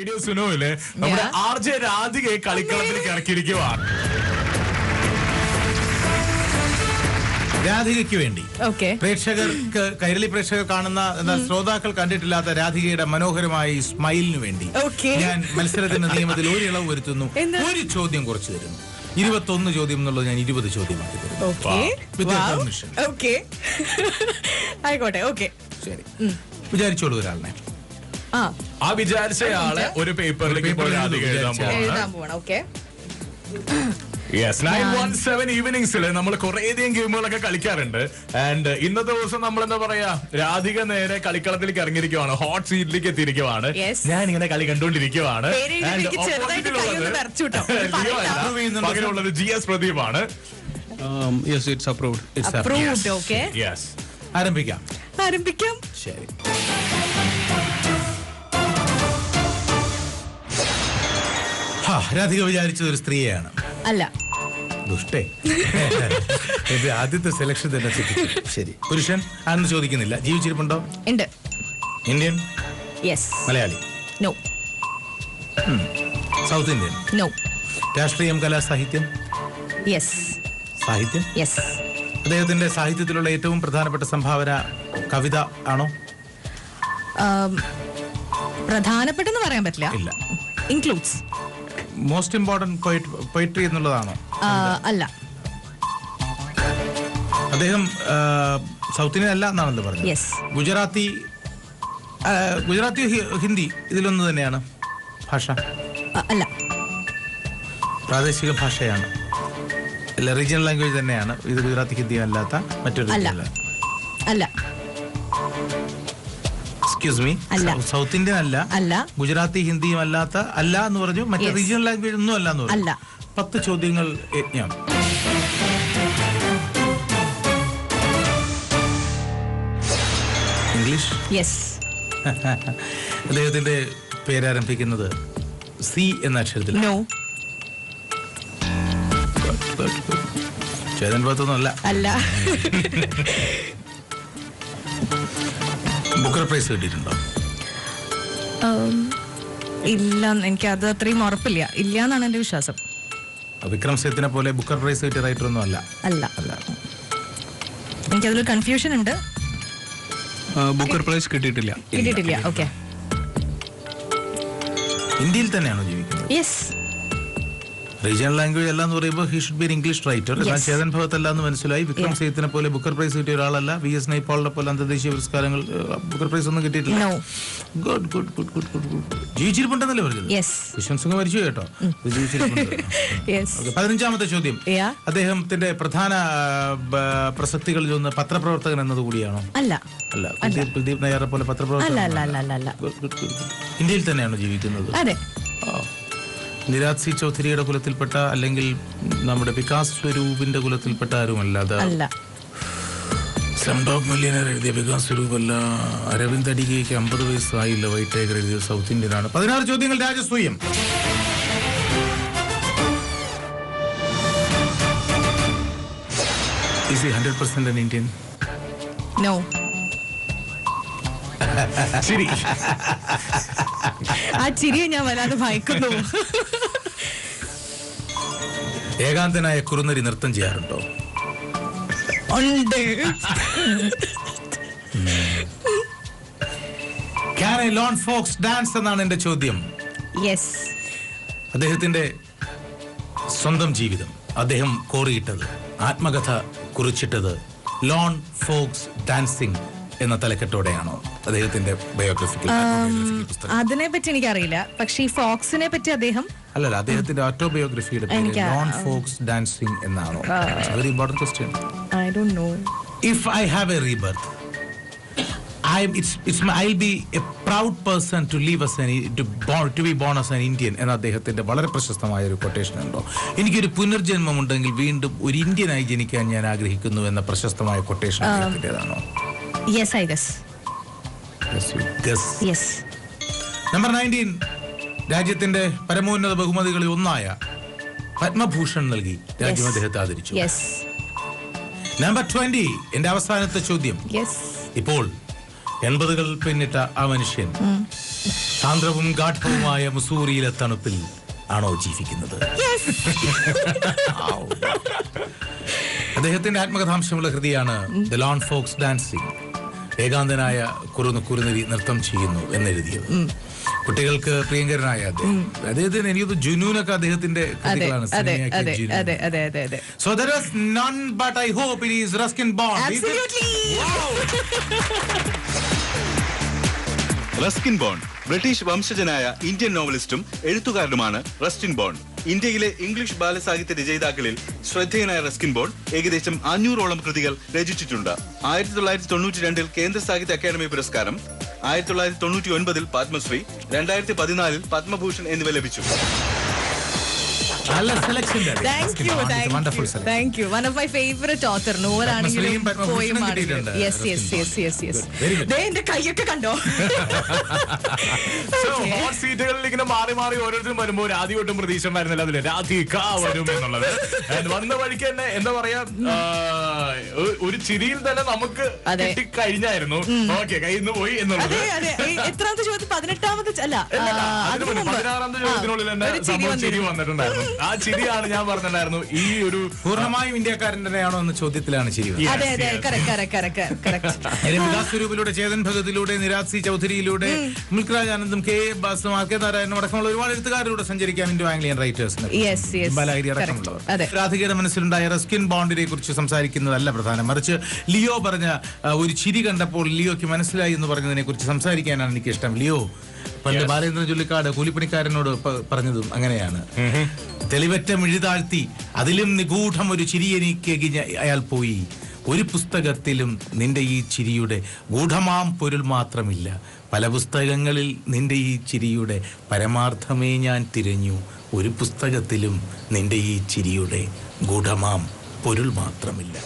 Radio സുനോയില് നമ്മുടെ RJ രാധികയെ കളിക്കളത്തിലേക്ക് ഇറക്കിയിരിക്കുവാണ്. രാധികയ്ക്ക് വേണ്ടി പ്രേക്ഷകർക്ക്, കൈരളി പ്രേക്ഷകർ കാണുന്ന ശ്രോതാക്കൾ കണ്ടിട്ടില്ലാത്ത രാധികയുടെ മനോഹരമായ സ്മൈലിന് വേണ്ടി ഞാൻ മത്സരത്തിന്റെ നിയമത്തിൽ ഒരു ഇളവ് വരുത്തുന്നു. ഒരു ചോദ്യം കുറച്ച് തരുന്നു. 21 ചോദ്യം എന്നുള്ളത് ഞാൻ 20 ചോദ്യമാക്കി തരുന്നു. ശരി, വിചാരിച്ചോളൂ ഒരാളിനെ. ആ വിചാരിച്ചയാളെ ഒരു പേപ്പറിലേക്ക് എഴുതാൻ പോവാണ്. യെസ്, 917 ഈവനിങ്സിൽ നമ്മൾ കുറേയധികം ഗെയിമുകളൊക്കെ കളിക്കാറുണ്ട്. ആൻഡ് ഇന്നത്തെ ദിവസം നമ്മൾ എന്താ പറയാ, രാധിക നേരെ കളിക്കളത്തിലേക്ക് ഇറങ്ങിയിരിക്കുവാണ്, ഹോട്ട് സീറ്റിലേക്ക് എത്തിയിരിക്കുവാണ്. ഞാൻ ഇങ്ങനെ കളി കണ്ടുകൊണ്ടിരിക്കുവാണ്. പകരമുള്ളത് GS പ്രദീപാണ്. ആരംഭിക്കാം. ശരി, രാധിക വിചാരിച്ചത് ഒരു സ്ത്രീയാണ്. അല്ല, ദുഷ്ടേ. ആദ്യത്തെ സെലക്ഷൻ തന്നെ. ശരി, പുരുഷൻ ആണെന്ന് ചോദിക്കുന്നില്ല. ജീവിച്ചിരിപ്പുണ്ടോ? ഉണ്ട്. Indian? Yes. Malayali? No. South Indian? No. രാഷ്ട്രീയം, കലാ, സാഹിത്യം? യെസ്. സാഹിത്യം? യെസ്. അദ്ദേഹത്തിന്റെ സാഹിത്യത്തിലുള്ള ഏറ്റവും പ്രധാനപ്പെട്ട സംഭാവന കവിത ആണോ? പ്രധാനപ്പെട്ടെന്ന് പറയാൻ പറ്റില്ല. ഇല്ല. ഇൻക്ലൂഡ്സ്. മോസ്റ്റ് ഇമ്പോർട്ടന്റ് പോയിട്രി എന്നുള്ളതാണോ? അല്ല. അദ്ദേഹം സൗത്ത് ഇന്ത്യൻ അല്ല എന്നാണല്ലോ പറഞ്ഞത്. യെസ്. ഗുജറാത്തി, ഹിന്ദി ഇതിലൊന്ന് തന്നെയാണ് ഭാഷ? അല്ല. പ്രാദേശിക ഭാഷയാണ്? അല്ല, റീജിയണൽ ലാംഗ്വേജ് തന്നെയാണ് ഇത്? ഗുജറാത്തി, ഹിന്ദി അല്ലാത്ത മറ്റൊരു? അല്ല. എക്സ്ക്യൂസ് മീ, സൗത്ത് ഇന്ത്യൻ അല്ല, ഗുജറാത്തി, ഹിന്ദിയും അല്ലാത്ത അല്ല എന്ന് പറഞ്ഞു. മറ്റേ റീജിയണൽ ലാംഗ്വേജ് ഒന്നും അല്ല എന്ന് പറഞ്ഞു. 10 ചോദ്യങ്ങൾ യജ്ഞം. ഇംഗ്ലീഷ്? യെസ്. അദ്ദേഹത്തിന്റെ പേരാരംഭിക്കുന്നത് സി എന്ന അക്ഷരത്തിൽ? നോ. ചേതൻ ഭാഗത്തൊന്നും അല്ല. ബുക്കർ പ്രൈസ് കിട്ടിയിട്ടുണ്ടോ? ഇല്ല, എനിക്ക് അത് അത്രയും ഉറപ്പില്ല. ഇല്ല എന്നാണ് എന്റെ വിശ്വാസം. വിക്രം സേത്തിനെ പോലെ ബുക്കർ പ്രൈസ് കിട്ടിയ റൈറ്റർ ഒന്നും അല്ല. എനിക്കതിലൊരു കൺഫ്യൂഷൻ ഉണ്ട്. ബുക്കർ പ്രൈസ് കിട്ടിയിട്ടില്ല. ഓക്കെ. ഇന്ത്യയിൽ തന്നെയാണോ ജീവിക്കുന്നത്? യെസ്. റീജിയണൽ ലാംഗ്വേജ് അല്ല എന്ന് പറയുമ്പോൾ he should be N English writer. Chetan Bhagat അല്ല എന്ന് മനസ്സിലായി. വിക്രം സേത്തിനെ പോലെ ബുക്കർ പ്രൈസ് കിട്ടിയ ഒരാളല്ല. VS നൈപ്പാളിനെ പോലെ അന്തർദേശീയ പുരസ്കാരങ്ങൾ, ബുക്കർ പ്രൈസ് ഒന്നും കിട്ടിയിട്ടില്ല. ജീവിച്ചിരിപ്പുണ്ടെന്നല്ലേ പറഞ്ഞത്? വിശ്വന്ത് സിംഗ് മരിച്ചു കേട്ടോ. 15ാമത്തെ ചോദ്യം. അദ്ദേഹത്തിന്റെ പ്രധാന പ്രസക്തികളിൽ ഒന്ന് പത്രപ്രവർത്തകൻ എന്നത് കൂടിയാണോ? അല്ല. കുൽദീപ് നയ്യാറെ പോലെ പത്രപ്രവർത്തകൻ? ഇന്ത്യയിൽ തന്നെയാണോ ജീവിക്കുന്നത്? അതെ. നിരാജ് സി ചൗധരിയുടെ കുലത്തിൽപ്പെട്ട, അല്ലെങ്കിൽ നമ്മുടെ വികാസ് സ്വരൂപിന്റെ കുലത്തിൽപ്പെട്ട ആരുമല്ല. സ്ലംഡോഗ് മില്യനർ എഴുതിയ വികാസ് സ്വരൂപല്ല. അരവിന്ദ് അടികയ്ക്ക് 50 വയസ്സായില്ല. വൈറ്റ് ടൈഗർ എഴുതിയ സൗത്ത് ഇന്ത്യൻ ആണ്. 16 ചോദ്യങ്ങൾ രാജസൂയം. Is he 100% an Indian? No. ശരി. ആ ചിരിയെ ഞാൻ വല്ലാതെ ഭയക്കുന്നു. ഏകാന്തനായ കുറുനരി നൃത്തം ചെയ്യാറുണ്ടോ? ഉണ്ട്. Can a lone fox dance എന്നാണ് എന്റെ ചോദ്യം. യെസ്. അദ്ദേഹത്തിന്റെ സ്വന്തം ജീവിതം, അദ്ദേഹം കോറിയിട്ടത്, ആത്മകഥ കുറിച്ചിട്ടത് ലോൺ ഫോക്സ് ഡാൻസിങ് എന്ന തലക്കെട്ടോടെയാണോ അദ്ദേഹത്തിന്റെ ബയോഗ്രഫിക്കൽ? അതിനെ പറ്റി എനിക്കറിയില്ല. പക്ഷേ ഈ ഫോക്സിനെ പറ്റി അദ്ദേഹം അല്ലല്ല, അദ്ദേഹത്തിന്റെ ഓട്ടോബയോഗ്രഫിയുടെ പേര് ലോൺ ഫോക്സ് ഡാൻസിങ് എന്നാണോ? Very important question. I don't know. If I have A rebirth, I'll be a proud person to live as to be born as an Indian എന്ന അദ്ദേഹത്തിന്റെ വളരെ പ്രശസ്തമായ ഒരു കൊട്ടേഷൻ ഉണ്ടോ? എനിക്കൊരു പുനർജന്മം ഉണ്ടെങ്കിൽ വീണ്ടും ഒരു ഇന്ത്യനായി ജനിക്കാൻ ഞാൻ ആഗ്രഹിക്കുന്നു എന്ന പ്രശസ്തമായ quotation അദ്ദേഹത്തിൻ്റെതാണോ? Yes, I guess. Yes, you guess. Yes. Number 19. രാജ്യത്തിന്റെ പരമോന്നത ബഹുമതികളിൽ ഒന്നായ പത്മഭൂഷൺ നൽകി രാജ്യം അദ്ദേഹത്തെ ആദരിച്ചു. നമ്പർ 20. എന്റെ അവസാനത്തെ ചോദ്യം. ഇപ്പോൾ 80കൾ പിന്നിട്ട ആ മനുഷ്യൻ സാന്ദ്രവും ഗാഠവുമായ മുസൂറിയിലെ തണുപ്പിൽ ആണോ ജീവിക്കുന്നത്? അദ്ദേഹത്തിന്റെ ആത്മകഥാംശമുള്ള കൃതിയാണ് ദ ലോൺ ഫോക്സ് ഡാൻസിംഗ്. ഏകാന്തനായ കുറുനരി നൃത്തം ചെയ്യുന്നു എന്നെഴുതിയത്. കുട്ടികൾക്ക് പ്രിയങ്കരനായ അദ്ദേഹത്തിന് എനിക്ക് ജുനൂനൊക്കെ അദ്ദേഹത്തിന്റെ കൃതികളാണ്. So there is none but I hope it is Ruskin Bond. Ruskin bond British വംശജനായ ഇന്ത്യൻ നോവലിസ്റ്റും എഴുത്തുകാരനുമാണ് റസ്കിൻ ബോണ്ട്. ഇന്ത്യയിലെ ഇംഗ്ലീഷ് ബാലസാഹിത്യ രചയിതാക്കളിൽ ശ്രദ്ധേയനായ റസ്കിൻ ബോണ്ട് ഏകദേശം 500ഓളം കൃതികൾ രചിച്ചിട്ടുണ്ട്. 1992 കേന്ദ്ര സാഹിത്യ അക്കാദമി പുരസ്കാരം, 1999 പത്മശ്രീ, 2014 പത്മഭൂഷൺ എന്നിവ ലഭിച്ചു. Thank you. One of my favorite author. നോവലാണെങ്കിലും പോയമാണെങ്കിലും. Yes. എന്റെ കൈയൊക്കെ കണ്ടോ? ഹോട്ട് സീറ്റുകളിൽ ഇങ്ങനെ മാറി ഓരോരുത്തരും വരുമ്പോൾ ആദ്യമൊട്ടും പ്രതീക്ഷ വരുന്നില്ല അതില് രാധിക വരും എന്നുള്ളത്. വന്ന വഴിക്ക് തന്നെ എന്താ പറയാ, ഒരു ചിരിയിൽ തന്നെ നമുക്ക് കഴിഞ്ഞായിരുന്നു. ഓക്കെ, കയ്യിൽ നിന്ന് പോയി എന്നുള്ളത്. എത്രാമത്തെ ചോദ്യം? 18ാമത്തെ അല്ല, 16ാമത്തെ ചോദ്യത്തിനുള്ളിൽ തന്നെ സംഭവം ചിരി വന്നിട്ടുണ്ടായിരുന്നു. ആ ചിരിയാണ് ഞാൻ പറഞ്ഞിട്ടുണ്ടായിരുന്നു. ഈ ഒരു പൂർണ്ണമായും ഇന്ത്യക്കാരൻ തന്നെയാണോ എന്ന ചോദ്യത്തിലാണ് ചിരി. വികാസ്വരൂപിലൂടെ, ചേതൻ ഭഗതിലൂടെ, നിരാജ് സി ചൗധരിയിലൂടെ, മുൽക്രാജ് ആനന്ദും, കെ എ ബാസും, ആർ കെ നാരായണനും അടക്കമുള്ള ഒരുപാട് എഴുത്തുകാരിലൂടെ സഞ്ചരിക്കാം ഇൻഡോ ആംഗ്ലിയൻ റൈറ്റേഴ്സിന്. ബാലഹരി അടക്കമുള്ളവർ. രാധികയുടെ മനസ്സിലുണ്ടായ റസ്കിൻ ബോണ്ടിനെ കുറിച്ച് സംസാരിക്കുന്നതല്ല പ്രധാനം, മറിച്ച് ലിയോ പറഞ്ഞ ഒരു ചിരി കണ്ടപ്പോൾ ലിയോയ്ക്ക് മനസ്സിലായി എന്ന് പറഞ്ഞതിനെ കുറിച്ച് സംസാരിക്കാനാണ് എനിക്ക് ഇഷ്ടം. ലിയോ പണ്ട് ബാലേന്ദ്രൻ ചുള്ളിക്കാട് കൂലിപ്പണിക്കാരനോട് പറഞ്ഞതും അങ്ങനെയാണ്. തെളിവറ്റ മിഴിതാഴ്ത്തി അതിലും നിഗൂഢം ഒരു ചിരി എനിക്ക് അയാൾ പോയി. ഒരു പുസ്തകത്തിലും നിന്റെ ഈ ചിരിയുടെ ഗൂഢമാം പൊരുൾ മാത്രമില്ല. പല പുസ്തകങ്ങളിൽ നിന്റെ ഈ ചിരിയുടെ പരമാർത്ഥമേ ഞാൻ തിരഞ്ഞു. ഒരു പുസ്തകത്തിലും നിന്റെ ഈ ചിരിയുടെ ഗൂഢമാം പൊരുൾ മാത്രമില്ല.